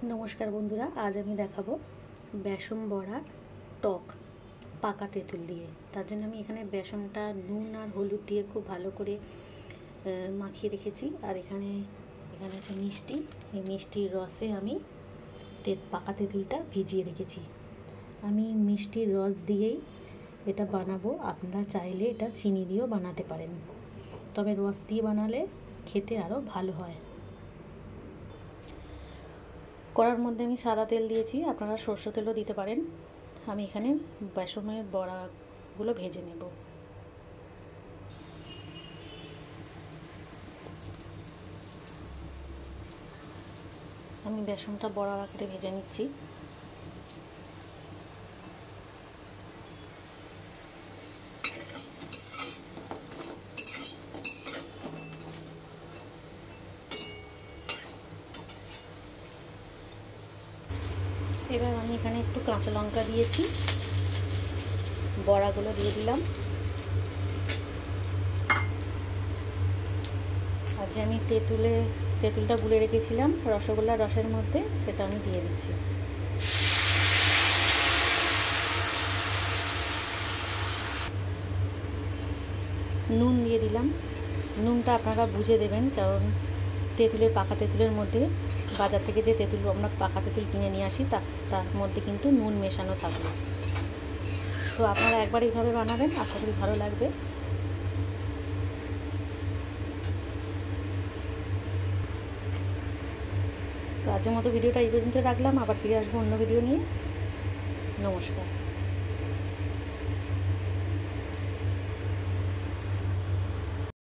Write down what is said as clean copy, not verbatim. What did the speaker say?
নমস্কার বন্ধুরা, আজ আমি দেখাবো বেসন বড়ার টক পাকা তেঁতুল দিয়ে। তার জন্য আমি এখানে বেসনটা নুন আর হলুদ দিয়ে খুব ভালো করে মাখিয়ে রেখেছি। আর এখানে আছে মিষ্টি। এই মিষ্টির রসে আমি পাকা তেঁতুলটা ভিজিয়ে রেখেছি। আমি মিষ্টির রস দিয়েই এটা বানাবো। আপনারা চাইলে এটা চিনি দিয়েও বানাতে পারেন, তবে রস দিয়ে বানালে খেতে আরও ভালো হয়। কড়ার মধ্যে আমি সাদা তেল দিয়েছি, আপনারা সরষে তেলও দিতে পারেন। আমি এখানে বেসনের বড়াগুলো ভেজে নেব। আমি বেসনটা বড়া আকারে ভেজে নিচ্ছি। এবার আমি এখানে একটু কাঁচা লঙ্কা দিয়েছি, বড়াগুলো দিয়ে দিলাম। আর যে আমি তেঁতুলটা গুলে রেখেছিলাম রসগোল্লার রসের মধ্যে, সেটা আমি দিয়ে দিচ্ছি। নুন দিয়ে দিলাম। নুনটা আপনারা বুঝে দেবেন, কারণ পাকা তেঁতুলের মধ্যে বাজার থেকে যে তেঁতুল আমরা পাকা তেঁতুল কিনে নিয়ে আসি তার মধ্যে কিন্তু নুন মেশানো থাকবে। তো আপনারা একবার এইভাবে বানাবেন, আশা করি ভালো লাগবে। তো আজকের মতো ভিডিওটা এই পর্যন্ত রাখলাম, আবার ফিরে আসবো অন্য ভিডিও নিয়ে। নমস্কার।